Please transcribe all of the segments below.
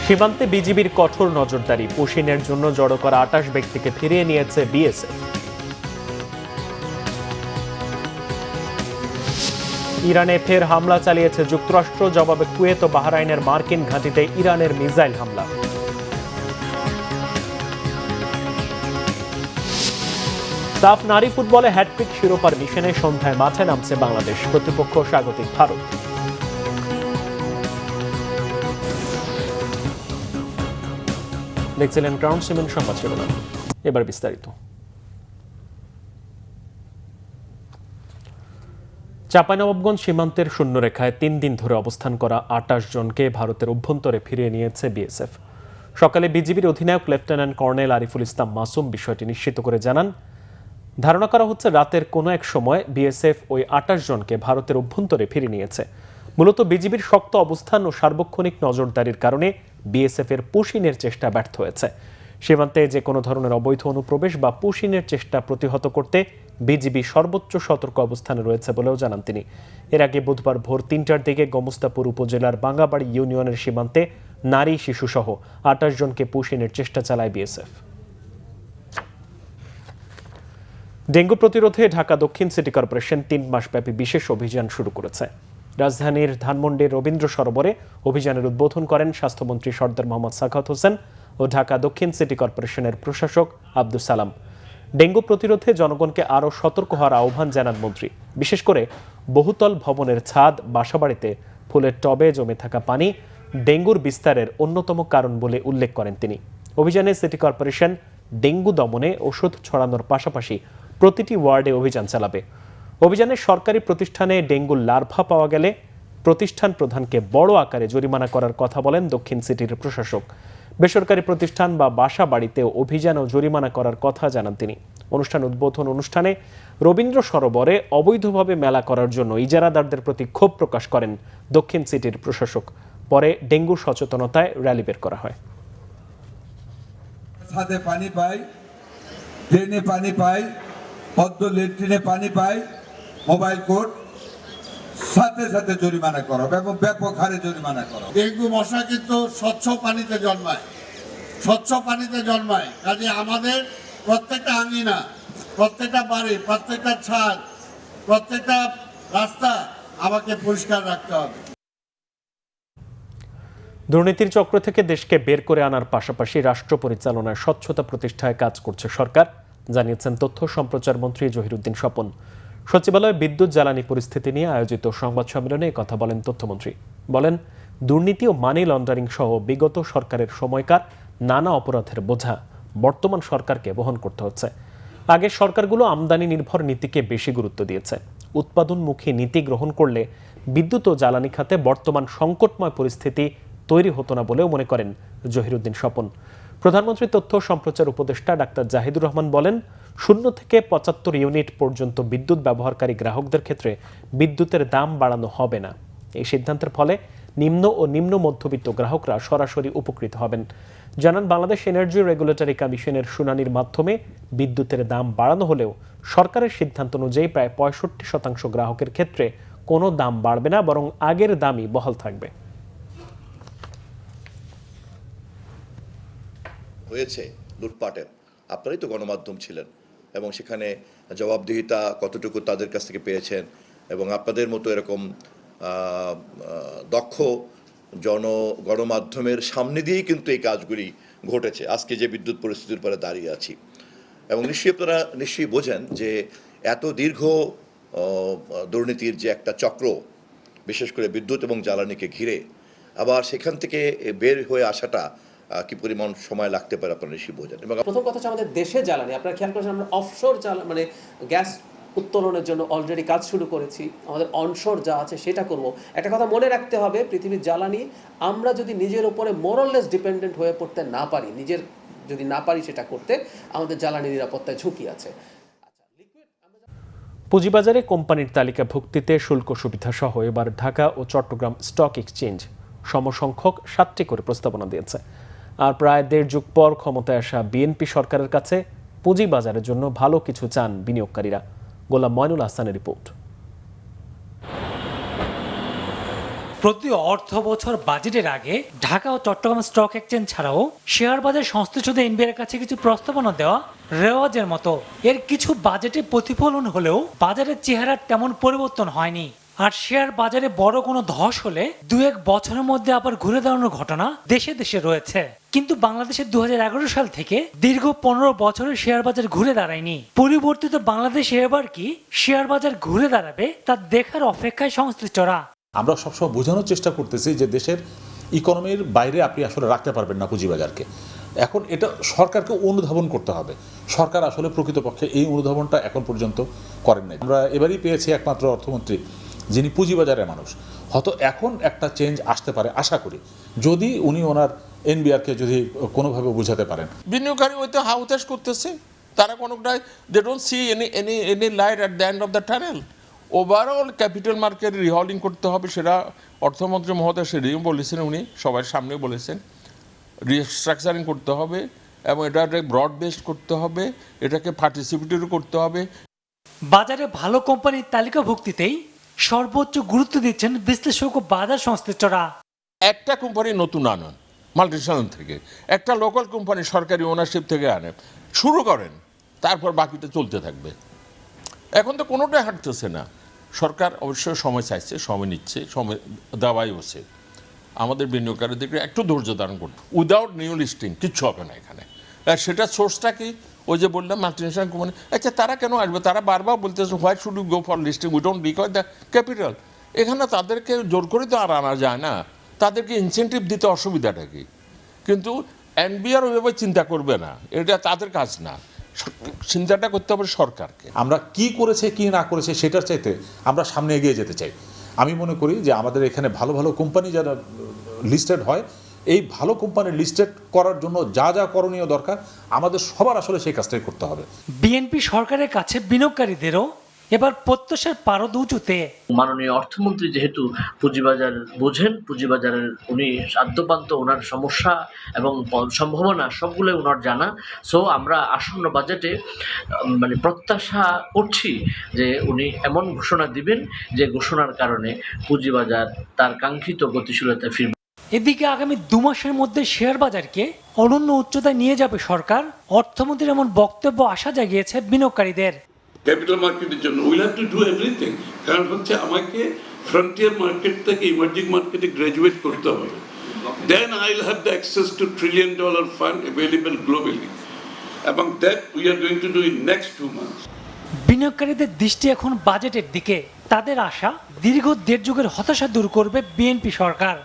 সীমান্তে বিজিবির কঠোর নজরদারি, পুশিনের জন্য জড়ো করা ২৮ ব্যক্তিকে ফিরিয়ে নিয়েছে বিএসএফ। ইরানে ফের হামলা চালিয়েছে যুক্তরাষ্ট্র, জবাবে কুয়েত ও বাহরাইনের মার্কিন ঘাঁটিতে ইরানের মিসাইল হামলা। সাফ নারী ফুটবলে হ্যাটট্রিক শিরোপার মিশনে সন্ধ্যায় মাঠে নামছে বাংলাদেশ, প্রতিপক্ষ স্বাগতিক ভারত। দেখছিলেন ক্রাউন সিমেন্ট সংবাদ শিরোনাম, এবার বিস্তারিত। চাঁপাইনবাবগঞ্জ সীমান্তের শূন্যরেখায় ৩ দিন ধরে অবস্থান করা ২৮ জনকে ভারতের অভ্যন্তরে ফিরিয়ে নিয়েছে বিএসএফ। সকালে বিজিবির অধিনায়ক লেফটেন্যান্ট কর্নেল আরিফুল ইসলাম মাসুম বিষয়টি নিশ্চিত করে জানান, ধারণা করা হচ্ছে রাতের কোনো এক সময় বিএসএফ ওই ২৮ জনকে ভারতের অভ্যন্তরে ফিরিয়ে নিয়েছে। মূলত বিজিবির শক্ত অবস্থান ও সার্বক্ষণিক নজরদারির কারণে বিএসএফ এর পুশিনের চেষ্টা ব্যর্থ হয়েছে। সীমান্তে যে কোনো ধরনের অবৈধ অনুপ্রবেশ বা পুশিনের চেষ্টা প্রতিহত করতে বিজিবি সর্বোচ্চ সতর্ক অবস্থানে রয়েছে বলেও জানান তিনি। এর আগে বুধবার ভোর ৩টার দিকে গোমস্তাপুর উপজেলার বাঙ্গাবাড়ি ইউনিয়নের সীমান্তে নারী শিশুসহ ২৮ জনকে পুশিনের চেষ্টা চালায় বিএসএফ। ডেঙ্গু প্রতিরোধে ঢাকা দক্ষিণ সিটি কর্পোরেশন ৩ মাসব্যাপী বিশেষ অভিযান শুরু করেছে। রাজধানীর ধানমন্ডির রবীন্দ্র সরোবরে অভিযানের উদ্বোধন করেন স্বাস্থ্যমন্ত্রী সরদার মোহাম্মদ সাখাওয়াত হোসেন ও ঢাকা দক্ষিণ সিটি কর্পোরেশনের প্রশাসক আব্দুস সালাম। ডেঙ্গু প্রতিরোধে জনগণকে আরও সতর্ক হওয়ার আহ্বান জানান মন্ত্রী। বিশেষ করে বহুতল ভবনের ছাদ, বাসাবাড়িতে ফুলের টবে জমে থাকা পানি ডেঙ্গুর বিস্তারের অন্যতম কারণ বলে উল্লেখ করেন তিনি। অভিযানে সিটি কর্পোরেশন ডেঙ্গু দমনে ওষুধ ছড়ানোর পাশাপাশি প্রতিটি ওয়ার্ডে অভিযান চালাবে। অভিযানে সরকারি প্রতিষ্ঠানে ডেঙ্গুর লার্ভা পাওয়া গেলে প্রতিষ্ঠান প্রধানকে বড় আকারে জরিমানা করার কথা বলেন দক্ষিণ সিটির প্রশাসক। বেসরকারি প্রতিষ্ঠান বা বাসা বাড়িতেও অভিযান ও জরিমানা করার কথা জানান তিনি। অনুষ্ঠান উদ্বোধন অনুষ্ঠানে রবীন্দ্র সরোবরে অবৈধভাবে মেলা করার জন্য ইজারাদারদের প্রতি ক্ষোভ প্রকাশ করেন দক্ষিণ সিটির প্রশাসক। পরে ডেঙ্গু সচেতনতায় র্যালি বের করা হয়। ছাদে পানি পাই, ট্রেনে পানি পাই, পদ্ম লেট্রিনে পানি পাই, মোবাইল কোড, সাথে সাথে জরিমানা করো এবং ব্যাপক হারে জরিমানা করো। ডেঙ্গু মশা কিন্তু স্বচ্ছ পানিতে জন্মায়, স্বচ্ছ পানিতে জন্মায়। কাজে আমাদের প্রত্যেকটা আঙিনা, প্রত্যেকটা বাড়ি, প্রত্যেকটা ছাদ, প্রত্যেকটা রাস্তা আমাকে পরিষ্কার রাখতে হবে। দুর্নীতির চক্র থেকে দেশকে বের করে আনার পাশাপাশি রাষ্ট্র পরিচালনায় স্বচ্ছতা প্রতিষ্ঠায় কাজ করছে সরকার, জানিয়েছেন তথ্য সম্প্রচার মন্ত্রী জহিরুদ্দিন স্বপন। সচিবালয়ে বিদ্যুৎ জ্বালানি পরিস্থিতি নিয়ে আয়োজিত সংবাদ সম্মেলনে কথা বলেন তথ্যমন্ত্রী। বলেন, দুর্নীতি ও মানি লন্ডারিং সহ বিগত সরকারের সময়কার নানা অপরাধের বোঝা বর্তমান সরকারকে বহন করতে হচ্ছে। আগের সরকারগুলো আমদানি নির্ভর নীতিকে বেশি গুরুত্ব দিয়েছে। উৎপাদনমুখী নীতি গ্রহণ করলে বিদ্যুৎ ও জ্বালানি খাতে বর্তমান সংকটময় পরিস্থিতি তৈরি হতো না বলেও মনে করেন জহিরুদ্দিন স্বপন। প্রধানমন্ত্রী তথ্য সম্প্রচার উপদেষ্টা ডাক্তার জাহিদুর রহমান বলেন, 0 থেকে 75 ইউনিট পর্যন্ত বিদ্যুৎ ব্যবহারকারী গ্রাহকদের ক্ষেত্রে বিদ্যুতের দাম বাড়ানো হবে না। এই সিদ্ধান্তের ফলে নিম্ন ও নিম্ন মধ্যবিত্ত গ্রাহকরা সরাসরি উপকৃত হবেন। জানান, বাংলাদেশ এনার্জি রেগুলেটরি কমিশনের শুনানির মাধ্যমে বিদ্যুতের দাম বাড়ানো হলেও সরকারের সিদ্ধান্ত অনুযায়ী প্রায় 65% গ্রাহকের ক্ষেত্রে কোনো দাম বাড়বে না, বরং আগের দামই বহাল থাকবে। হয়েছে লুটপাটের, আপনারাই তো গণমাধ্যম ছিলেন এবং সেখানে জবাবদিহিতা কতটুকু তাদের কাছ থেকে পেয়েছেন এবং আপনাদের মতো এরকম দক্ষ গণমাধ্যমের সামনে দিয়েই কিন্তু এই কাজগুলি ঘটেছে। আজকে যে বিদ্যুৎ পরিস্থিতির উপরে দাঁড়িয়ে আছি এবং আপনারা নিশ্চয়ই বোঝেন যে এত দীর্ঘ দুর্নীতির যে একটা চক্র, বিশেষ করে বিদ্যুৎ এবং জ্বালানিকে ঘিরে, আবার সেখান থেকে বের হয়ে আসাটা কি পরিমাণ সময় লাগতে পারে আপনারা নিশ্চয়ই বোঝেন। এবং প্রথম কথা হচ্ছে আমাদের দেশে জ্বালানি, আপনারা খেয়াল করেছেন আমরা অফশোর মানে গ্যাস উত্তোলনের জন্য অলরেডি কাজ শুরু করেছি। আমাদের অনশোর যা আছে সেটা করব। একটা কথা মনে রাখতে হবে, পৃথিবীর জ্বালানি আমরা যদি নিজের উপরে মোরলেস ডিপেন্ডেন্ট হয়ে পড়তে না পারি, যদি না পারি সেটা করতে, আমাদের জ্বালানি নিরাপত্তায় ঝুঁকি আছে। পুঁজিবাজারে কোম্পানির তালিকাভুক্তিতে শুল্ক সুবিধা সহ এবার ঢাকা ও চট্টগ্রাম স্টক এক্সচেঞ্জ সমসংখ্যক 7টি করে প্রস্তাবনা দিয়েছে। আর প্রায় 1.5 যুগ পর ক্ষমতায় আসা বিএনপি সরকারের কাছে পুঁজিবাজারের জন্য ভালো কিছু চান বিনিয়োগকারীরা। গোলাম ময়নুল হাসানের রিপোর্ট। প্রতি অর্থ বছর বাজেটের আগে ঢাকা ও চট্টগ্রাম স্টক এক্সচেঞ্জ ছাড়াও শেয়ার বাজার সংশ্লিষ্ট এনবিআর কাছে কিছু প্রস্তাবনা দেওয়া রেওয়াজের মতো। এর কিছু বাজেটে প্রতিফলন হলেও বাজারের চেহারার তেমন পরিবর্তন হয়নি। আর শেয়ার বাজারে বড় কোনো ধস হলে 2-1 বছরের মধ্যে আবার ঘুরে দাঁড়ানোর ঘটনা দেশে দেশে রয়েছে। কিন্তু বাংলাদেশের 2011 সাল থেকে দীর্ঘ 15 বছরের শেয়ার বাজার ঘুরে দাঁড়ায়নি। পরিবর্তিত বাংলাদেশে এবার কি শেয়ার বাজার ঘুরে দাঁড়াবে তা দেখার অপেক্ষায় সংশ্লিষ্টরা। আমরা সবসময় বোঝানোর চেষ্টা করতেছি যে দেশের ইকোনমির বাইরে আপনি আসলে রাখতে পারবেন না পুঁজিবাজারকে। এখন এটা সরকারকে অনুধাবন করতে হবে। সরকার আসলে প্রকৃতপক্ষে এই অনুধাবনটা এখন পর্যন্ত করেন নাই। আমরা এবারই পেয়েছি একমাত্র অর্থমন্ত্রী যিনি পুঁজিবাজারের মানুষ। হয়তো এখন একটা চেঞ্জ আসতে পারে আশা করি, যদি উনি ওনার এনবিআরকে যদি কোনোভাবে বোঝাতে পারেন। বিনিয়োগকারী হয়তো হাউতাশ করতেছে, তারা কোনোটাই they don't see any light at the end of the tunnel. Overall capital market রিহলিং করতে হবে, সেটা অর্থমন্ত্রী মহোদয় সেদিন বলেছেন, উনি সবার সামনে বলেছেন। রিস্ট্রাকচারিং করতে হবে এবং এটাকে ব্রড বেসড করতে হবে, এটাকে পার্টিসিপেটরি করতে হবে। বাজারে ভালো কোম্পানির তালিকাভুক্তিতেই সর্বোচ্চ গুরুত্ব দিচ্ছেন বিশ্লেষক ও বাজার সংশ্লিষ্টরা। একটা কোম্পানি নতুন আনেন মাল্টিন্যাশনাল থেকে, একটা লোকাল কোম্পানি সরকারি ওনারশিপ থেকে আনেন, শুরু করেন, তারপর বাকিটা চলতে থাকবে। এখন তো কোনোটাই হাঁটতেছে না। সরকার অবশ্যই সময় চাইছে, সময় নিচ্ছে, সময় দেওয়াই হচ্ছে। আমাদের বিনিয়োগকারীদেরকে একটু ধৈর্য ধারণ করতে, উইদাউট নিউ লিস্টিং কিচ্ছু হবে না এখানে। আর সেটা সোর্সটা কি, ওই যে বললাম মাল্টিন্যাশনাল কোম্পানি। আচ্ছা, তারা কেন আসবে? তারা বারবার বলতেছে why should you go for listing, we don't require the capital. এখানে তাদেরকে জোর করে তো আর আনা যায় না, তাদেরকে ইনসেন্টিভ দিতে অসুবিধাটা কি? কিন্তু এনবিআর ওইভাবে চিন্তা করবে না, এটা তাদের কাজ না। চিন্তাটা করতে হবে সরকারকে। আমরা কি করেছে কি না করেছে সেটার চাইতে আমরা সামনে এগিয়ে যেতে চাই। আমি মনে করি যে আমাদের এখানে ভালো ভালো কোম্পানি যারা লিস্টেড হয়, এই ভালো কোম্পানি লিস্টেড করার জন্য যা যা করণীয় দরকার আমাদের সবার আসলে সেই কাজটাই করতে হবে। বিএনপি সরকারের কাছে বিনিয়োগকারীদেরও এবার প্রত্যাশার পারদ উঁচুতে। মাননীয় অর্থমন্ত্রী যেহেতু পুঁজিবাজার বোঝেন, পুঁজিবাজারের উনি আদ্যপান্ত ওনার সমস্যা এবং সম্ভাবনা সবগুলোই ওনার জানা। সো আমরা আসন্ন বাজেটে মানে প্রত্যাশা করছি যে উনি এমন ঘোষণা দিবেন যে ঘোষণার কারণে পুঁজিবাজার তার কাঙ্ক্ষিত গতিশীলতা ফিরবে। এদিকে আগামী 2 মাসের মধ্যে শেয়ার বাজারকে অনন্য উচ্চতায় নিয়ে যাবে সরকার। অর্থমন্ত্রীর এমন বক্তব্য আশা জাগিয়েছে বিনিয়োগকারীদের। ক্যাপিটাল মার্কেটের জন্য will have to do everything. কারণ হচ্ছে আমাকে ফ্রন্টিয়ার মার্কেট থেকে ইমার্জিং মার্কেটে গ্রাজুয়েট করতে হবে। Then I will have the access to $1 trillion fund available globally, এবং that we are going to do in next 2 months। বিনিয়োগকারীদের দৃষ্টি এখন বাজেটের দিকে। তাদের আশা দীর্ঘ 1.5 যুগের হতাশা দূর করবে বিএনপি সরকার।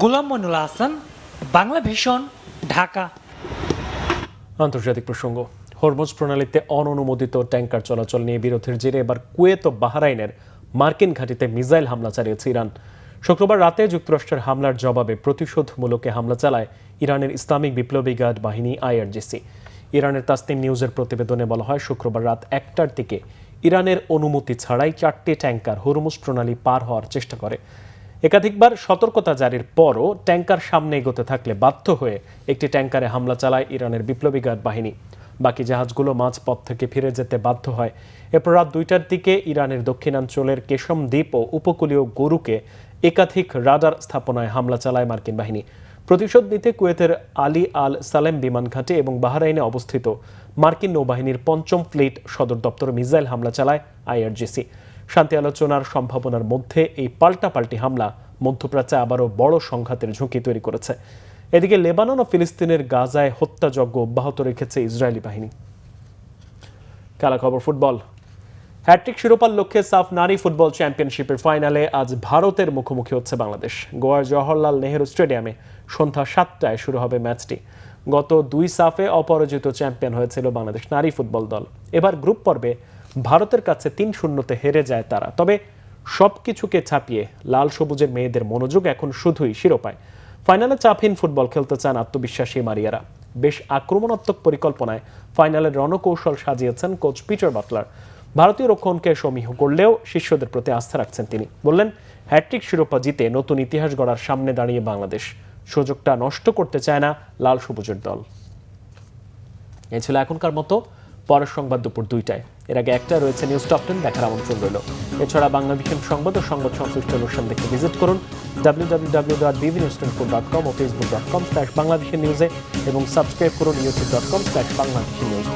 গোলাম মইনুল হাসান, বাংলা ভিশন, ঢাকা। আন্তর্জাতিক প্রসঙ্গ। হরমুজ প্রণালীতে অননুমোদিত ট্যাঙ্কার চলাচল নিয়ে বিরোধের জেরে এবার কুয়েত ও বাহরাইনের মার্কিন ঘাঁটিতে মিসাইল হামলা চালিয়েছে ইরান। শুক্রবার রাতে যুক্তরাষ্ট্রের হামলার জবাবে প্রতিশোধমূলক হামলা চালায় ইরানের ইসলামিক বিপ্লবী গার্ড বাহিনী IRGC। ইরানের তাসনিম নিউজের প্রতিবেদনে বলা হয়, শুক্রবার রাত 1টার দিকে ইরানের অনুমতি ছাড়াই 4টি ট্যাঙ্কার হরমুজ প্রণালী পার হওয়ার চেষ্টা করে। একাধিকবার সতর্কতা জারির পরও ট্যাঙ্কার সামনে এগোতে থাকলে বাধ্য হয়ে একটি ট্যাঙ্কারে হামলা চালায় ইরানের বিপ্লবী গার্ড বাহিনী। বাকি জাহাজগুলো মাঝপথ থেকে ফিরে যেতে বাধ্য হয়। এরপর রাত 2টার দিকে ইরানের দক্ষিণাঞ্চলের কেশম দ্বীপ ও উপকূলীয় গরুকে একাধিক রাডার স্থাপনায় হামলা চালায় মার্কিন বাহিনী। প্রতিশোধ নিতে কুয়েতের আলী আল সালেম বিমান ঘাঁটি এবং বাহরাইনে অবস্থিত মার্কিন নৌবাহিনীর 5ম ফ্লিট সদর দপ্তর মিসাইল হামলা চালায় IRGC। শান্তি আলোচনার সম্ভাবনার মধ্যে এই পাল্টাপাল্টি হামলা মধ্যপ্রাচ্যে আবারও বড় সংঘাতের ঝুঁকি তৈরি করেছে। এদিকে লেবানন ও ফিলিস্তিনের গাজায় হত্যাযজ্ঞ অব্যাহত রেখেছে ইসরায়েলি বাহিনী। খেলা খবর ফুটবল। হ্যাট্রিক শিরোপার লক্ষ্যে সাফ নারী ফুটবল চ্যাম্পিয়নশিপের ফাইনালে আজ ভারতের মুখোমুখি হচ্ছে বাংলাদেশ। গোয়ার জওহরলাল নেহেরু স্টেডিয়ামে সন্ধ্যা 7টায় শুরু হবে ম্যাচটি। গত 2 সাফে অপরাজিত চ্যাম্পিয়ন হয়েছিল বাংলাদেশ নারী ফুটবল দল। এবার গ্রুপ পর্বে ভারতের কাছে 3-0 হেরে যায় তারা। তবে সবকিছুকে ছাপিয়ে লাল সবুজের মেয়েদের মনোযোগ এখন শুধুই শিরোপায়। ফাইনালে চাপহীন ফুটবল খেলতে চান আত্মবিশ্বাসী মারিয়ারা। বেশ আক্রমণাত্মক পরিকল্পনায় ফাইনালের রণকৌশল সাজিয়েছেন কোচ পিটার বাটলার। ভারতীয় রক্ষণকে সমীহ করলেও শিষ্যদের প্রতি আস্থা রাখছেন তিনি। বললেন, হ্যাট্রিক শিরোপা জিতে নতুন ইতিহাস গড়ার সামনে দাঁড়িয়ে বাংলাদেশ। সুযোগটা নষ্ট করতে চায় না লাল সবুজের দল। এই ছিল এখনকার মতো। পরের সংবাদ দুপুর 2টায়। এর আগে একটা রয়েছে নিউজ টপ 10 দেখার আমন্ত্রণ রইল। এছাড়া বাংলাদেশের সংবাদ ও সংবাদ সংশ্লিষ্ট অনুষ্ঠান দেখতে ভিজিট করুন www.bbnews24.com ও facebook.com/বাংলাদেশের নিউজে এবং সাবস্ক্রাইব করুন youtube.com/বাংলাদেশের নিউজ।